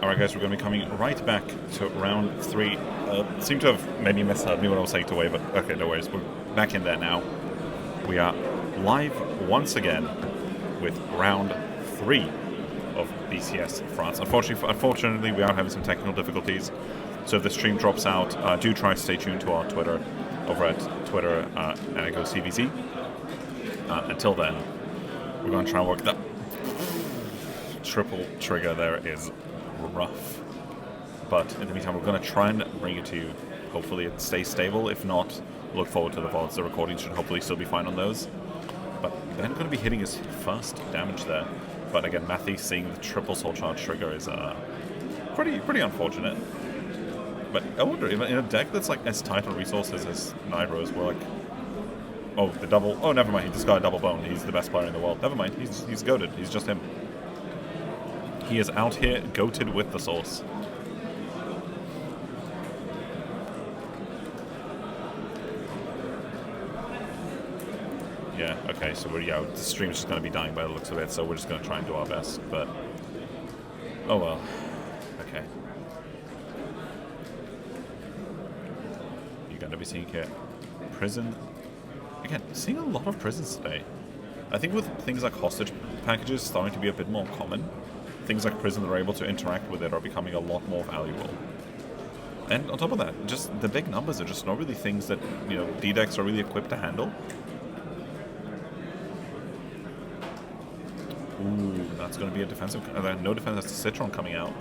Alright guys, we're going to be coming right back to round 3. Seem to have maybe misheard me when I was saying to away, but okay, no worries. We're back in there now. We are live once again with round 3 of BCS France. Unfortunately, we are having some technical difficulties, so if the stream drops out, do try to stay tuned to our Twitter, over at Twitter, CVZ. Until then, we're going to try and work that triple trigger there is rough, but in the meantime we're going to try and bring it to you. Hopefully it stays stable. If not, look forward to the VODs. The recording should hopefully still be fine on those. But Ben going to be hitting his first damage there, but again Matthew seeing the triple soul charge trigger is pretty unfortunate. But I wonder, in a deck that's like as tight on resources as Nightrose, we're like, oh, the double, oh never mind, he just got a double bone, he's the best player in the world. Never mind, he's goated, he's just him. He is out here goated with the sauce. Yeah, okay, so the stream's just going to be dying by the looks of it, so we're just going to try and do our best, but... oh well. Okay. You're going to be seeing here prison. Again, seeing a lot of prisons today. I think with things like hostage packages starting to be a bit more common, things like prison that are able to interact with it are becoming a lot more valuable. And on top of that, just the big numbers are just not really things that, D-decks are really equipped to handle. Ooh, that's going to be a defensive... no defense, that's a Citron coming out.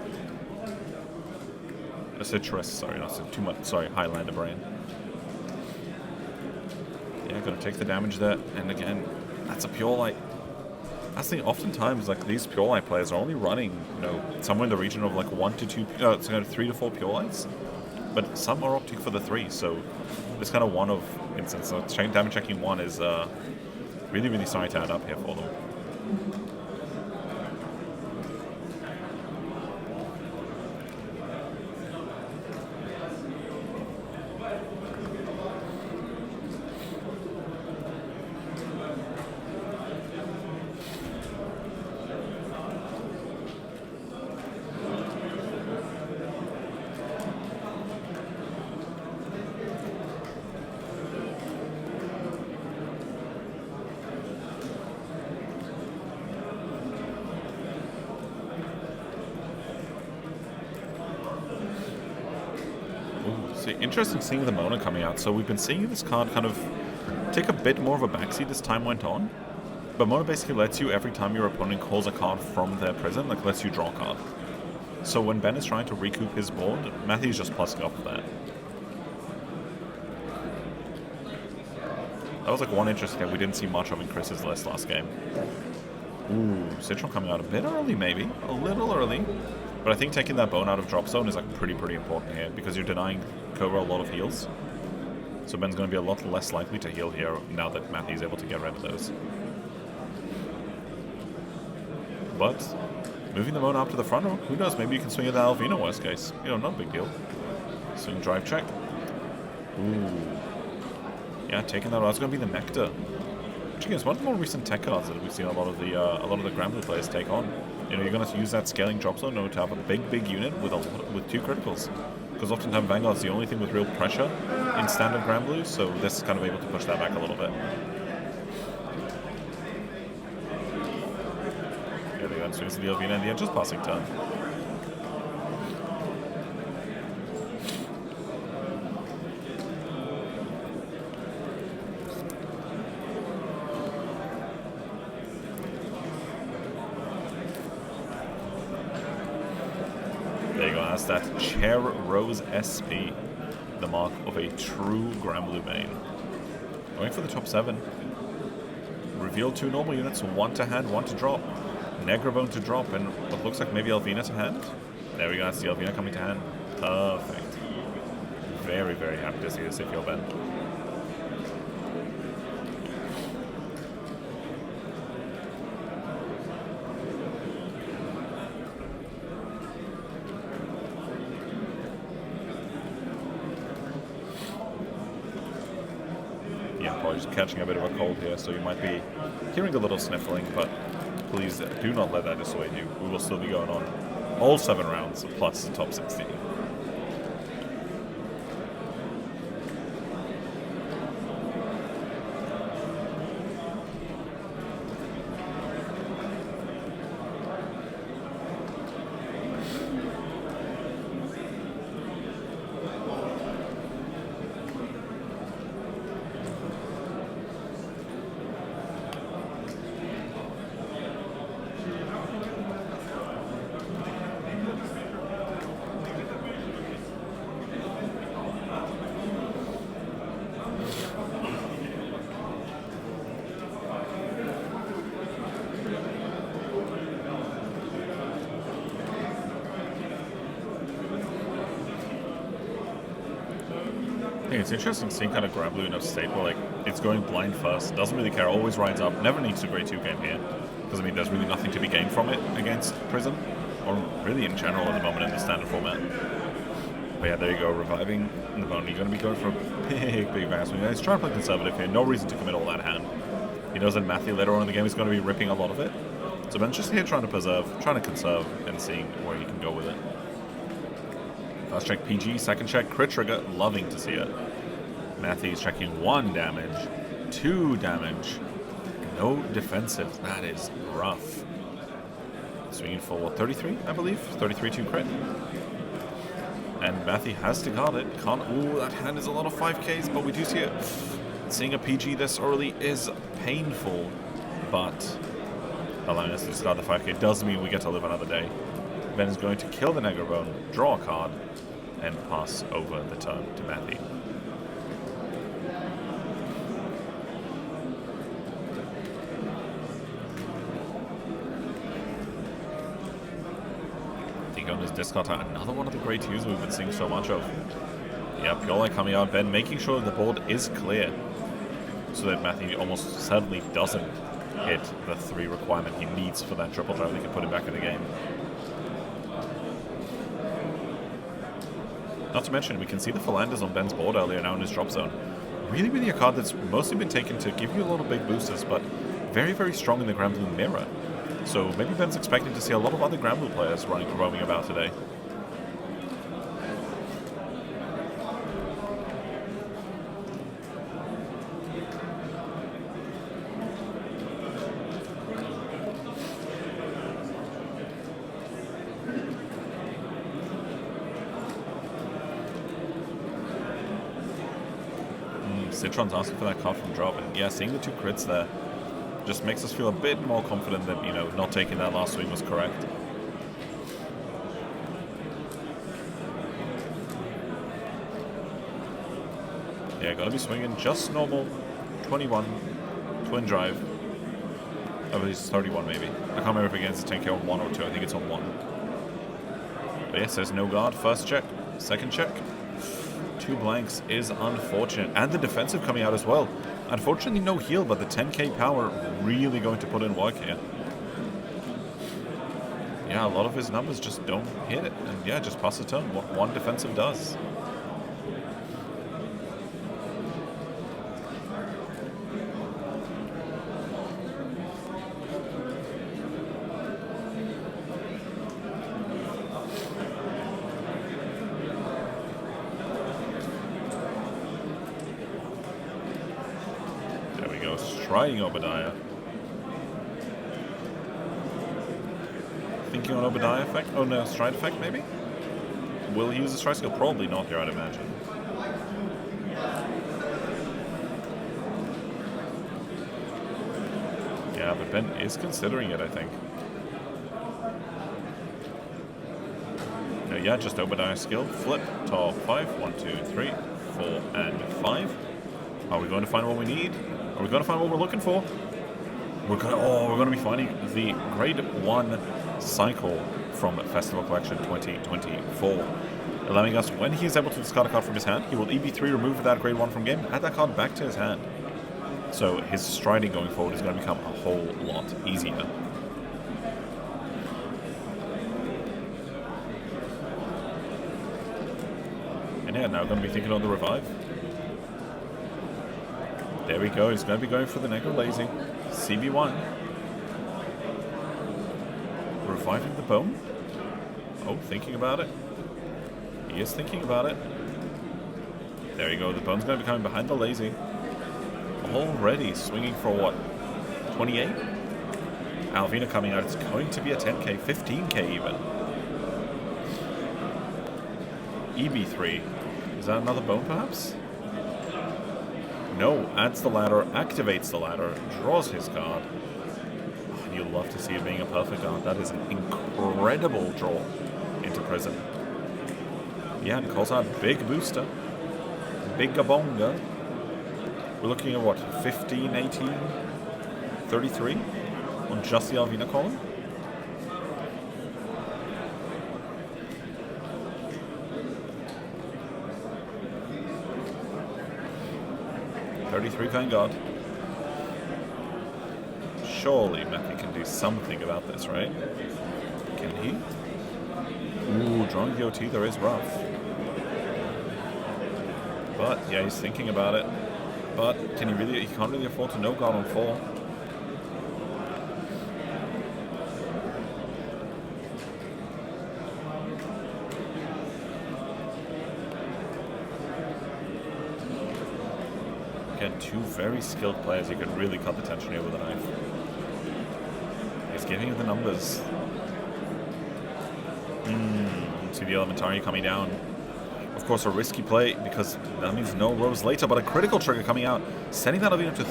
A Citrus, sorry, not too much, sorry, Highlander Brain. Yeah, going to take the damage there, and again, that's a Purelight. That's the thing, oftentimes, like, these Purelight players are only running, somewhere in the region of, like, 3 to 4 Purelights. But some are opting for the 3, so it's kind of one of instances. So damage checking 1 is really, really starting to add up here for them. Interesting seeing the Mona coming out. So we've been seeing this card kind of take a bit more of a backseat as time went on. But Mona basically lets you, every time your opponent calls a card from their prison, like lets you draw a card. So when Ben is trying to recoup his board, Matthew's just plussing off of that. That was like one interesting thing we didn't see much of in Chris's list last game. Ooh, Citron coming out a bit early maybe. A little early. But I think taking that bone out of drop zone is like pretty important here, because you're denying Cobra a lot of heals. So Ben's going to be a lot less likely to heal here now that Matthew's able to get rid of those. But moving the bone up to the front row, who knows, maybe you can swing it to Alvina worst case. Not a big deal. Swing drive check. Ooh. Yeah, taking that out. That's going to be the Nectar. Which again is one of the more recent tech cards that we've seen a lot of the Granblue players take on. You're going to use that scaling drop zone to have a big unit with 2 criticals. Because oftentimes Vanguard's the only thing with real pressure in standard Granblue, so this is kind of able to push that back a little bit. Here they go, swings to the Alvina in the end, just passing turn. That Chair Rose SP, the mark of a true Granblue main. Going for the top 7. Reveal 2 normal units, 1 to hand, 1 to drop. Negrabone to drop, and what looks like maybe Alvina to hand. There we go, that's the Alvina coming to hand. Perfect. Very, very happy to see this if you're Ben. Just catching a bit of a cold here, so you might be hearing a little sniffling, but please do not let that dissuade you. We will still be going on. all 7 rounds plus the top 16. I think it's interesting seeing kind of Grablu in a state where, like, it's going blind first, doesn't really care, always rides up, never needs a grade 2 game here. Because, I mean, there's really nothing to be gained from it against Prism, or really in general at the moment in the standard format. But yeah, there you go, reviving Navoni. You're going to be going for a big advancement. He's trying to play conservative here, no reason to commit all that hand. He knows that Matthew later on in the game is going to be ripping a lot of it. So Ben's just here trying to preserve, trying to conserve, and seeing where he can go with it. First check PG, second check crit trigger, loving to see it. Matthew's checking 1 damage, 2 damage, no defensive, that is rough. Swinging for what, 33, I believe? 33-2 crit. And Matthew has to guard it, can't, ooh, that hand is a lot of 5Ks, but we do see it. Seeing a PG this early is painful, but allowing us to discard the 5K does mean we get to live another day. Ben is going to kill the Negrabone, draw a card, and pass over the turn to Matthew. On his discard time, another one of the great twos we've been seeing so much of. Yeah, Purelight coming out, Ben making sure the board is clear so that Matthew almost certainly doesn't hit the 3 requirement he needs for that triple drive that can put him back in the game. Not to mention, we can see the Philanders on Ben's board earlier now in his drop zone. Really a card that's mostly been taken to give you a lot of big boosters, but very strong in the Granblue mirror. So maybe Ben's expecting to see a lot of other Granblue players roaming about today. Citron's asking for that card from drop, and yeah, seeing the 2 crits there just makes us feel a bit more confident that, you know, not taking that last swing was correct. Yeah, gotta be swinging just normal 21 twin drive. Oh, it's 31 maybe. I can't remember if it gets a 10k on 1 or 2. I think it's on 1. But yeah, says no guard. First check, second check. 2 blanks is unfortunate. And the defensive coming out as well. Unfortunately, no heal, but the 10k power really going to put in work here. Yeah, a lot of his numbers just don't hit it. And yeah, just pass the turn. What 1 defensive does. Striding Obadiah. Thinking on Obadiah effect? Oh no, stride effect maybe? Will he use the stride skill? Probably not here, I'd imagine. Yeah, but Ben is considering it, I think. Yeah, just Obadiah skill. Flip, top 5. 1, 2, 3, 4, and 5. Are we going to find what we need? Are we going to find what we're looking for? We're going to be finding the Grade 1 cycle from Festival Collection 2024. Allowing us, when he is able to discard a card from his hand, he will EB3 remove that Grade 1 from game, add that card back to his hand. So his striding going forward is going to become a whole lot easier. And yeah, now going to be thinking on the revive. There we go, he's going to be going for the Negro Lazy. CB1. Reviving the bone. Oh, thinking about it. He is thinking about it. There you go. The Bone's going to be coming behind the Lazy. Already swinging for what? 28? Alvina coming out. It's going to be a 10k, 15k even. EB3. Is that another Bone perhaps? No. Adds the ladder, activates the ladder, draws his card. Oh, you'll love to see it being a perfect card. That is an incredible draw into prison. Yeah, and calls out Big Booster. Big Gabonga. We're looking at what? 15, 18, 33 on just the Alvina column? Vanguard. Surely Matthew can do something about this, right? Can he? Ooh, drawing the OT there is rough. But, yeah, he's thinking about it. But, can he really? He can't really afford to no guard on 4. Again, two very skilled players. You could really cut the tension here with a knife. He's giving you the numbers. See the Elementary coming down. Of course, a risky play because that means no Rose later, but a critical trigger coming out, sending that Alvina to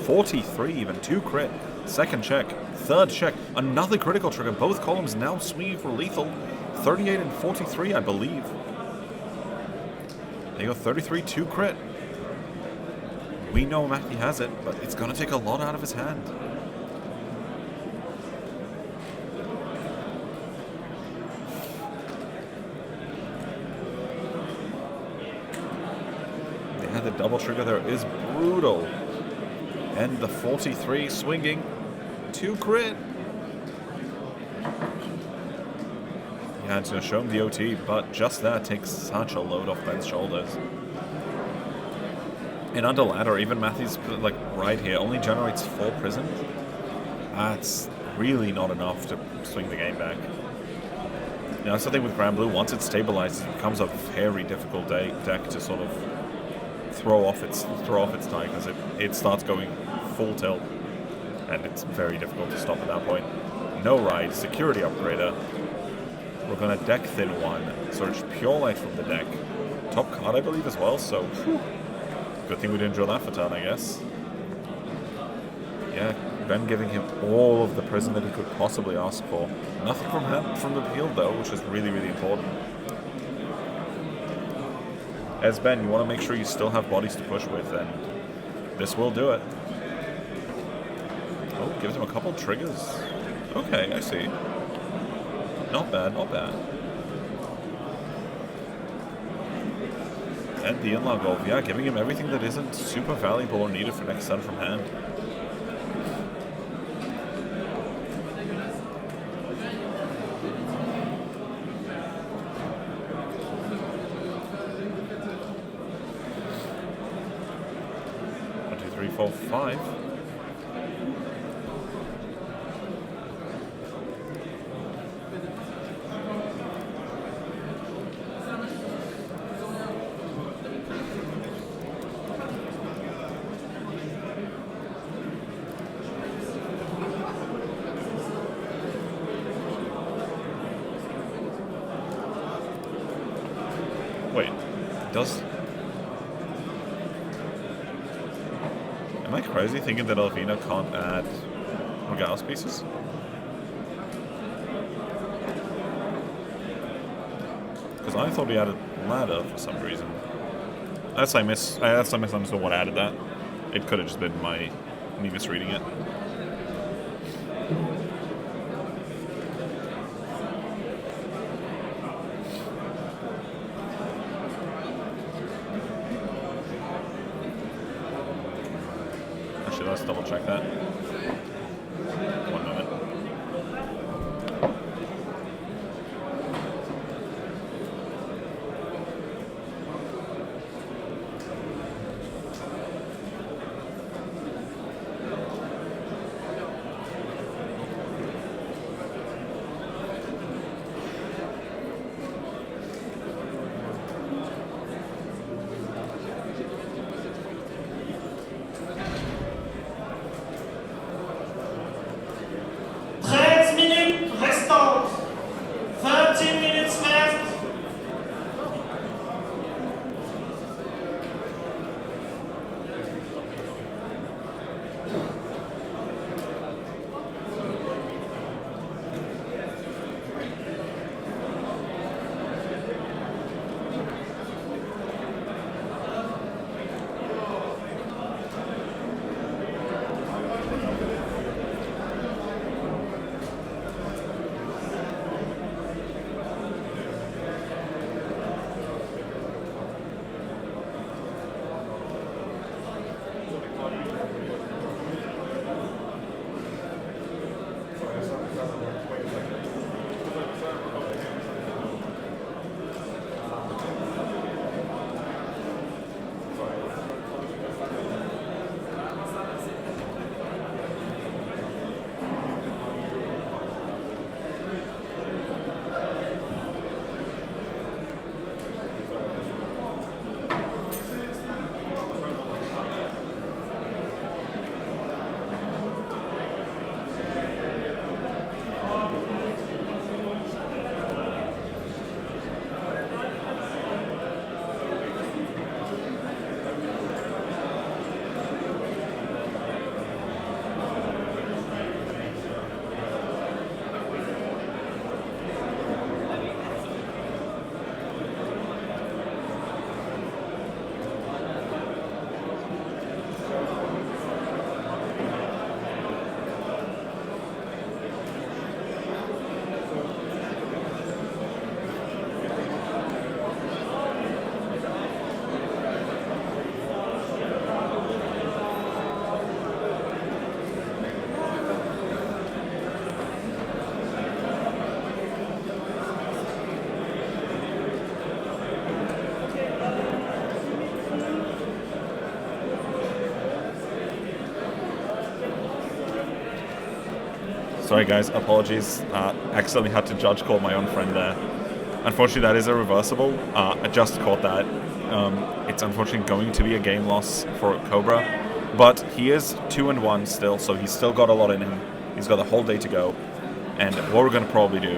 43 even. 2 crit. Second check. Third check. Another critical trigger. Both columns now swinging for lethal. 38 and 43, I believe. There you go. 33, 2 crit. We know Matthew has it, but it's going to take a lot out of his hand. Yeah, the double trigger there is brutal. And the 43 swinging. 2 crit. Yeah, it's going to show him the OT, but just that takes such a load off Ben's shoulders. And under ladder, even Matthew's like right here only generates 4 prison. That's really not enough to swing the game back. You know, that's the thing with Grand Blue. Once it stabilizes, it becomes a very difficult deck to sort of throw off its tie because it starts going full tilt, and it's very difficult to stop at that point. No ride, security upgrader. We're gonna deck thin 1, search Purelight from the deck. Top card, I believe, as well. So. Whew. Good thing we didn't draw that for turn, I guess. Yeah, Ben giving him all of the prison that he could possibly ask for. Nothing from the field, though, which is really, really important. As Ben, you want to make sure you still have bodies to push with, and this will do it. Oh, gives him a couple triggers. Okay, I see. Not bad, not bad. And the in-log golf, yeah, giving him everything that isn't super valuable or needed for next turn from hand. One, two, three, four, 5. Am I crazy thinking that Alvina can't add Regalis pieces? Because I thought he added ladder for some reason. I misunderstood what added that. It could have just been me misreading it. Let's double check that. One moment. Sorry guys, apologies. Accidentally had to judge call my own friend there. Unfortunately, that is a reversible. I just caught that. It's unfortunately going to be a game loss for Cobra, but he is 2-1 still, so he's still got a lot in him. He's got the whole day to go, and what we're going to probably do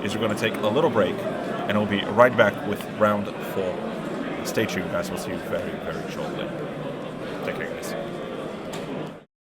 is we're going to take a little break, and we'll be right back with round 4. Stay tuned, guys. We'll see you very, very shortly. Take care, guys.